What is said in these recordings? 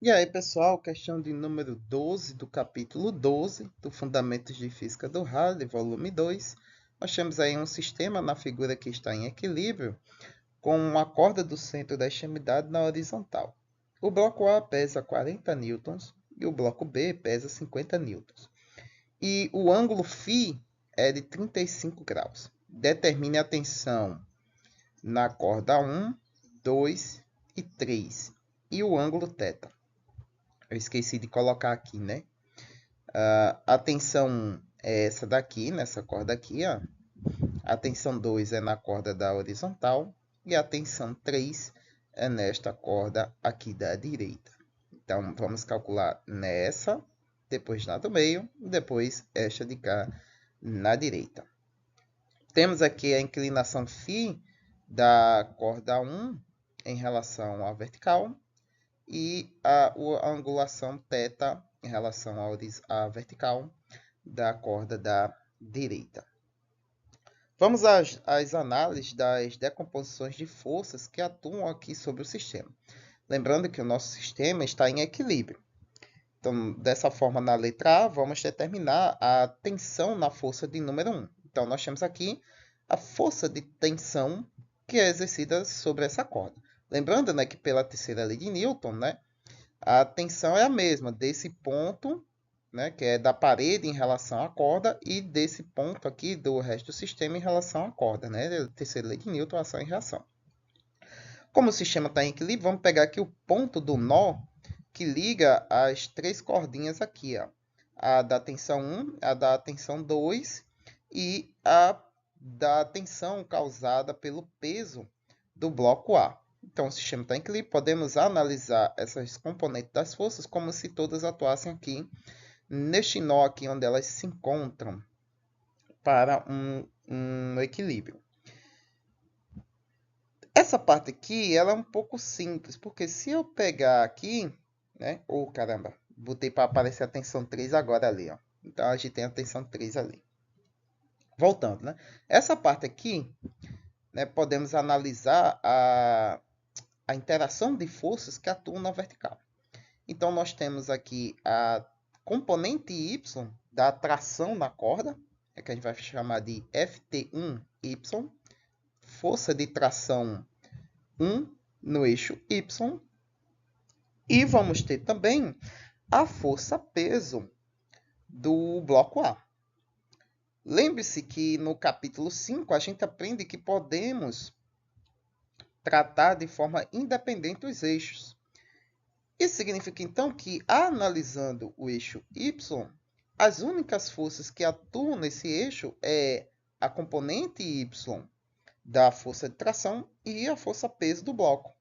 E aí, pessoal, questão de número 12 do capítulo 12 do Fundamentos de Física do Halley, volume 2. Nós temos aí um sistema na figura que está em equilíbrio, com uma corda do centro da extremidade na horizontal. O bloco A pesa 40 newtons e o bloco B pesa 50 newtons. E o ângulo φ é de 35 graus. Determine a tensão na corda 1, 2 e 3 e o ângulo θ. Eu esqueci de colocar aqui, né? A tensão 1 é essa daqui, nessa corda aqui, ó. A tensão 2 é na corda da horizontal e a tensão 3 é nesta corda aqui da direita. Então, vamos calcular nessa, depois na do meio, e depois esta de cá na direita. Temos aqui a inclinação φ da corda 1 em relação à vertical e a angulação θ em relação à vertical da corda da direita. Vamos às análises das decomposições de forças que atuam aqui sobre o sistema. Lembrando que o nosso sistema está em equilíbrio. Então, dessa forma, na letra A, vamos determinar a tensão na força de número 1. Então, nós temos aqui a força de tensão que é exercida sobre essa corda. Lembrando, né, que pela terceira lei de Newton, né, a tensão é a mesma desse ponto, né, que é da parede em relação à corda, e desse ponto aqui do resto do sistema em relação à corda, né? Terceira lei de Newton, ação e reação. Como o sistema está em equilíbrio, vamos pegar aqui o ponto do nó que liga as três cordinhas aqui, ó. A da tensão 1, a da tensão 2 e a da tensão causada pelo peso do bloco A. Então, o sistema está em equilíbrio, podemos analisar essas componentes das forças como se todas atuassem aqui neste nó aqui onde elas se encontram para um equilíbrio. Essa parte aqui ela é um pouco simples, porque se eu pegar aqui, né? Oh, caramba, botei para aparecer a tensão 3 agora ali, ó. Então a gente tem a tensão 3 ali. Voltando, né? Essa parte aqui, né, podemos analisar a interação de forças que atuam na vertical. Então nós temos aqui a componente Y da tração na corda, que a gente vai chamar de Ft1y, força de tração 1 no eixo Y, e vamos ter também a força-peso do bloco A. Lembre-se que no capítulo 5 a gente aprende que podemos tratar de forma independente os eixos. Isso significa então que, analisando o eixo Y, as únicas forças que atuam nesse eixo é a componente Y da força de tração e a força-peso do bloco.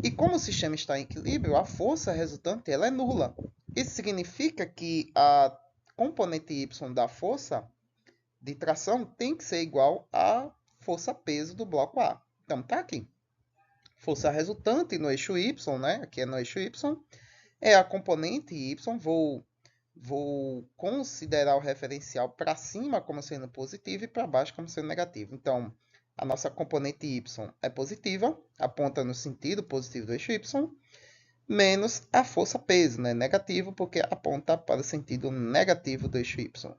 E como o sistema está em equilíbrio, a força resultante ela é nula. Isso significa que a componente Y da força de tração tem que ser igual à força-peso do bloco A. Então, está aqui. Força resultante no eixo Y, né? Aqui é no eixo Y, é a componente Y. Vou considerar o referencial para cima como sendo positivo e para baixo como sendo negativo. Então, a nossa componente Y é positiva, aponta no sentido positivo do eixo Y, menos a força-peso, né? Negativo, porque aponta para o sentido negativo do eixo Y.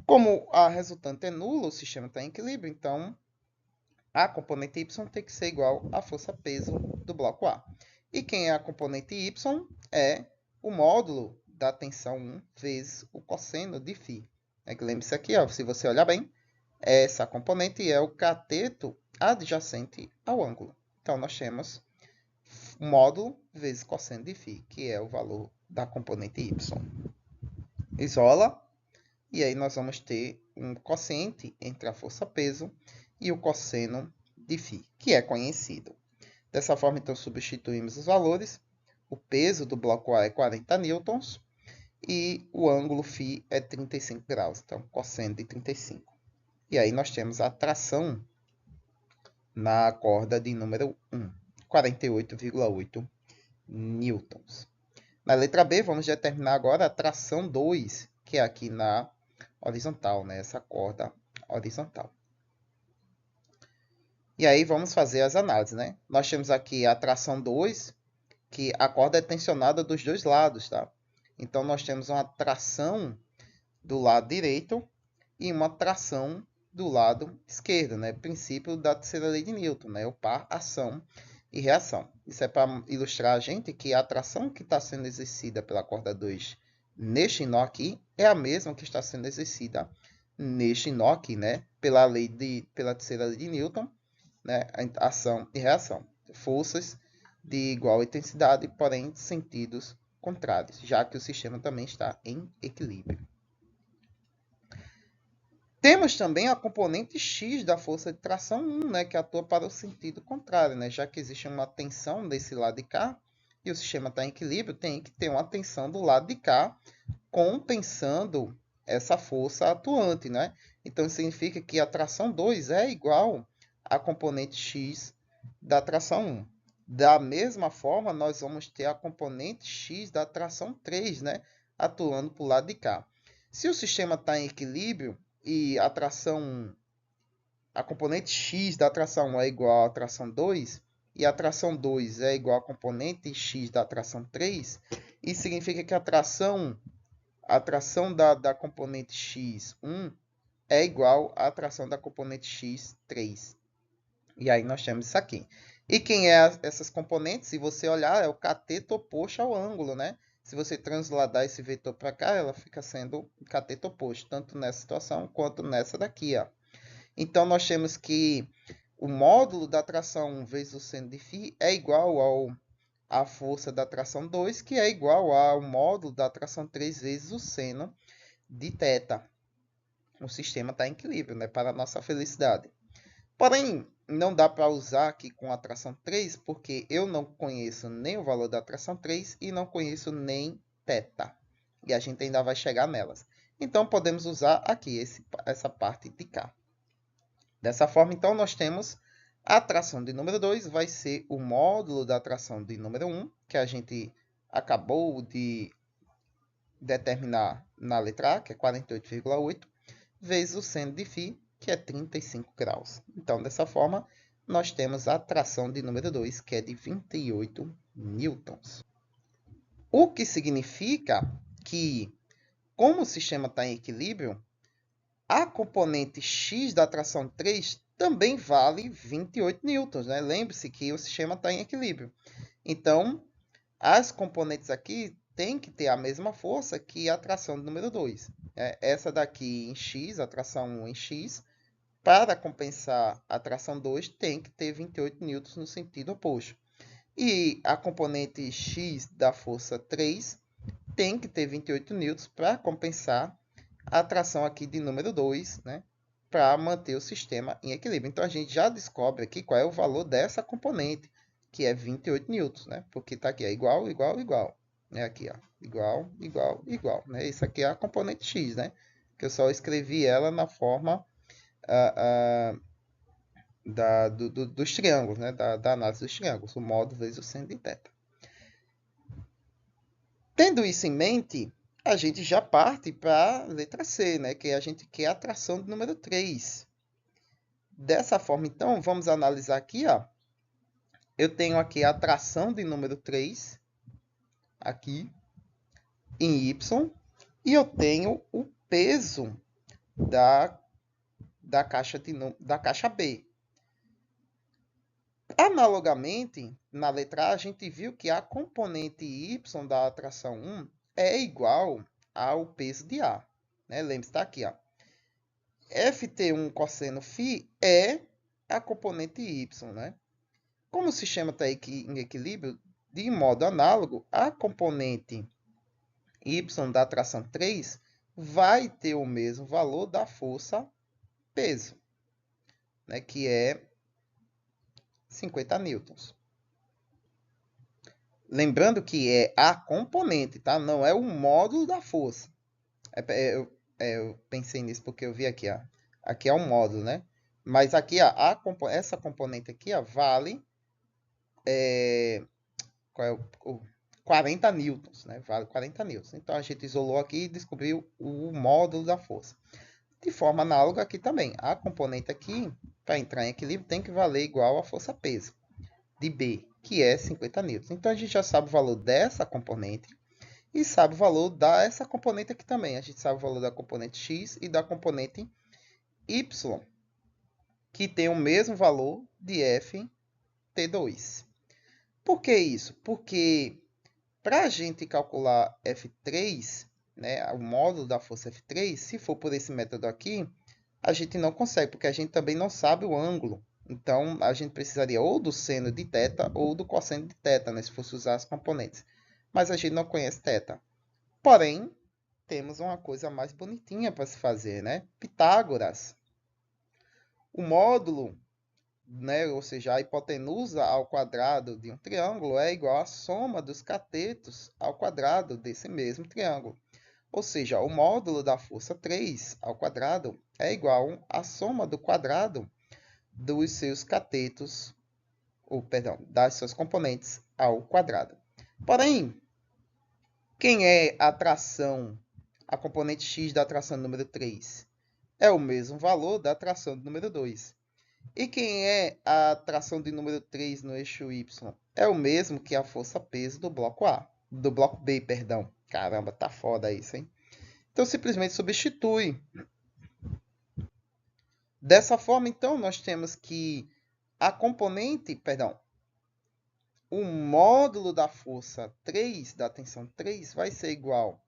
Como a resultante é nula, o sistema está em equilíbrio, então a componente Y tem que ser igual à força-peso do bloco A. E quem é a componente Y é o módulo da tensão 1 vezes o cosseno de φ. Lembre-se aqui, ó, se você olhar bem, essa componente é o cateto adjacente ao ângulo. Então, nós temos módulo vezes cosseno de φ, que é o valor da componente Y. Isola, e aí nós vamos ter um quociente entre a força-peso e o cosseno de φ, que é conhecido. Dessa forma, então, substituímos os valores. O peso do bloco A é 40 newtons e o ângulo φ é 35 graus, então cosseno de 35. E aí nós temos a tração na corda de número 1, 48,8 newtons. Na letra B, vamos determinar agora a tração 2, que é aqui na horizontal, né? Essa corda horizontal. E aí vamos fazer as análises, né? Nós temos aqui a tração 2, que a corda é tensionada dos dois lados, tá? Então, nós temos uma tração do lado direito e uma tração do lado esquerdo, né? Princípio da terceira lei de Newton, né? O par, ação e reação. Isso é para ilustrar a gente que a tração que está sendo exercida pela corda 2 neste nó aqui é a mesma que está sendo exercida neste nó aqui, né? Pela terceira lei de Newton, né? Ação e reação. Forças de igual intensidade, porém sentidos contrários, já que o sistema também está em equilíbrio. Temos também a componente X da força de tração 1, né, que atua para o sentido contrário, né, já que existe uma tensão desse lado de cá e o sistema está em equilíbrio, tem que ter uma tensão do lado de cá compensando essa força atuante, né? Então, significa que a tração 2 é igual à componente X da tração 1. Da mesma forma, nós vamos ter a componente X da tração 3, né? Atuando para o lado de cá. Se o sistema está em equilíbrio e a componente X da tração 1 é igual à tração 2, e a tração 2 é igual à componente X da tração 3, isso significa que a tração da componente x1 é igual à tração da componente x3. E aí nós temos isso aqui. E quem é essas componentes? Se você olhar, é o cateto oposto ao ângulo, né? Se você transladar esse vetor para cá, ela fica sendo cateto oposto, tanto nessa situação quanto nessa daqui, ó. Então, nós temos que o módulo da tração 1 vezes o seno de φ é igual à força da tração 2, que é igual ao módulo da tração 3 vezes o seno de θ. O sistema está em equilíbrio, né, para a nossa felicidade. Porém, não dá para usar aqui com a tração 3, porque eu não conheço nem o valor da tração 3 e não conheço nem θ. E a gente ainda vai chegar nelas. Então, podemos usar aqui essa parte de cá. Dessa forma, então, nós temos a tração de número 2, vai ser o módulo da tração de número 1, que a gente acabou de determinar na letra A, que é 48,8, vezes o seno de φ, que é 35 graus. Então, dessa forma, nós temos a tração de número 2, que é de 28 newtons. O que significa que, como o sistema está em equilíbrio, a componente X da tração 3 também vale 28 newtons, né? Lembre-se que o sistema está em equilíbrio. Então, as componentes aqui têm que ter a mesma força que a tração do número 2. Essa daqui em X, a tração 1 em X, para compensar a tração 2, tem que ter 28 newtons no sentido oposto. E a componente X da força 3 tem que ter 28 newtons para compensar a tração aqui de número 2, né, para manter o sistema em equilíbrio. Então, a gente já descobre aqui qual é o valor dessa componente, que é 28 newtons, né, porque está aqui, é igual, igual, igual. Né, aqui, ó, igual, igual, igual. Né, isso aqui é a componente x, né, que eu só escrevi ela na forma dos triângulos, né, da análise dos triângulos, o módulo vezes o seno de θ. Tendo isso em mente, a gente já parte para a letra C, né? Que a gente quer a tração do número 3. Dessa forma, então, vamos analisar aqui. Ó. Eu tenho aqui a tração de número 3, aqui, em Y, e eu tenho o peso da caixa B. Analogamente, na letra A, a gente viu que a componente Y da tração 1 é igual ao peso de A. Né? Lembre-se, está aqui. Ó. Ft1 cosseno φ é a componente Y. Né? Como o sistema está em equilíbrio, de modo análogo, a componente Y da tração 3 vai ter o mesmo valor da força peso, né? Que é 50 newtons. Lembrando que é a componente, tá? Não é o módulo da força. Eu pensei nisso porque eu vi aqui, ó. Aqui é o módulo, né? Mas aqui, ó, essa componente aqui, ó, vale qual é o 40 newtons, né? Vale 40 newtons. Então, a gente isolou aqui e descobriu o módulo da força. De forma análoga aqui também. A componente aqui, para entrar em equilíbrio, tem que valer igual à força-peso. de B, que é 50 newtons. Então, a gente já sabe o valor dessa componente e sabe o valor dessa componente aqui também. A gente sabe o valor da componente x e da componente y, que tem o mesmo valor de Ft2. Por que isso? Porque para a gente calcular F3, né, o módulo da força F3, se for por esse método aqui, a gente não consegue, porque a gente também não sabe o ângulo. Então, a gente precisaria ou do seno de θ ou do cosseno de θ, né, se fosse usar as componentes. Mas a gente não conhece θ. Porém, temos uma coisa mais bonitinha para se fazer, né? Pitágoras. O módulo, né, ou seja, a hipotenusa ao quadrado de um triângulo é igual à soma dos catetos ao quadrado desse mesmo triângulo. Ou seja, o módulo da força 3 ao quadrado é igual à soma do quadrado dos seus catetos, ou perdão, das suas componentes ao quadrado. Porém, quem é a tração, a componente x da tração número 3? É o mesmo valor da tração do número 2. E quem é a tração de número 3 no eixo y? É o mesmo que a força peso do bloco A, do bloco B, perdão. Caramba, tá foda isso, hein? Então, simplesmente substitui. Dessa forma, então, nós temos que a componente, perdão, o módulo da força 3, da tensão 3, vai ser igual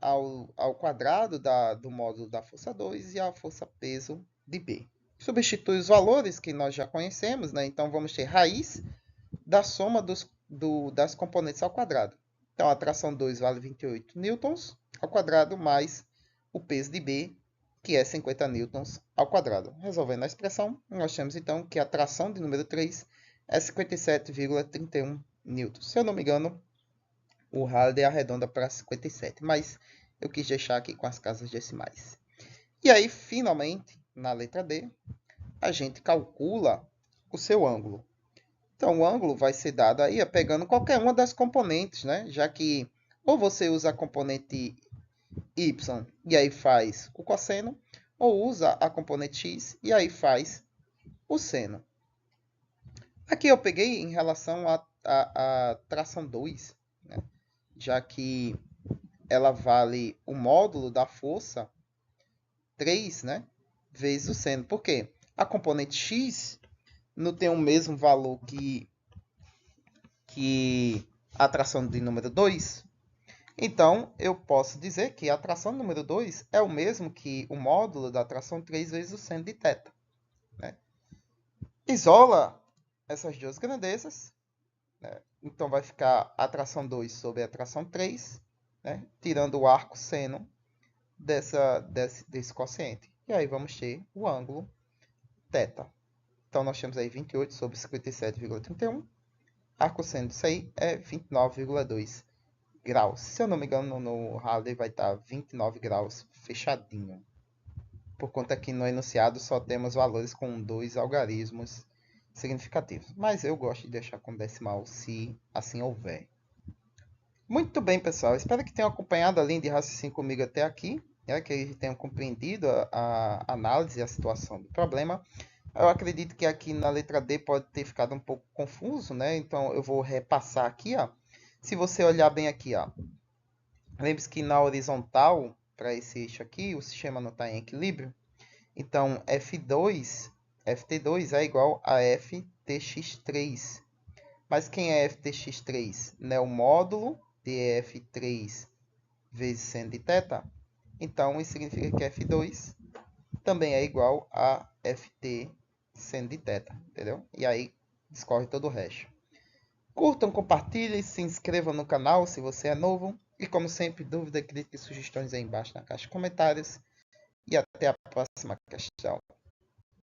ao quadrado do módulo da força 2 e à força peso de B. Substitui os valores que nós já conhecemos, né? Então, vamos ter raiz da soma das componentes ao quadrado. Então, a tração 2 vale 28 newtons ao quadrado, mais o peso de B, que é 50 newtons ao quadrado. Resolvendo a expressão, nós temos, então, que a tração de número 3 é 57,31 newtons. Se eu não me engano, o Halliday arredonda para 57, mas eu quis deixar aqui com as casas decimais. E aí, finalmente, na letra D, a gente calcula o seu ângulo. Então, o ângulo vai ser dado aí pegando qualquer uma das componentes, né? Já que ou você usa a componente y e aí faz o cosseno, ou usa a componente x e aí faz o seno. Aqui eu peguei em relação à tração 2, né? Já que ela vale o módulo da força 3, né? Vezes o seno. Por quê? A componente x não tem o mesmo valor que a tração de número 2. Então, eu posso dizer que a tração número 2 é o mesmo que o módulo da tração 3 vezes o seno de θ. Né? Isola essas duas grandezas. Né? Então, vai ficar a tração 2 sobre a tração 3, né? Tirando o arco seno desse quociente. E aí vamos ter o ângulo θ. Então, nós temos aí 28 sobre 57,31. Arco seno disso aí é 29,2 graus. Se eu não me engano, no Halliday vai estar 29 graus fechadinho. Por conta que no enunciado só temos valores com 2 algarismos significativos. Mas eu gosto de deixar com decimal se assim houver. Muito bem, pessoal. Espero que tenham acompanhado a linha de raciocínio comigo até aqui. Que tenham compreendido a análise e a situação do problema. Eu acredito que aqui na letra D pode ter ficado um pouco confuso, né? Então, eu vou repassar aqui, ó. Se você olhar bem aqui, ó. Lembre-se que na horizontal, para esse eixo aqui, o sistema não está em equilíbrio. Então, Ft2 é igual a Ftx3. Mas quem é Ftx3? Né? O módulo de F3 vezes seno de θ. Então, isso significa que F2 também é igual a Ft seno de θ, entendeu? E aí discorre todo o resto. Curtam, compartilhem, se inscrevam no canal se você é novo. E como sempre, dúvida, crítica e sugestões aí embaixo na caixa de comentários. E até a próxima questão.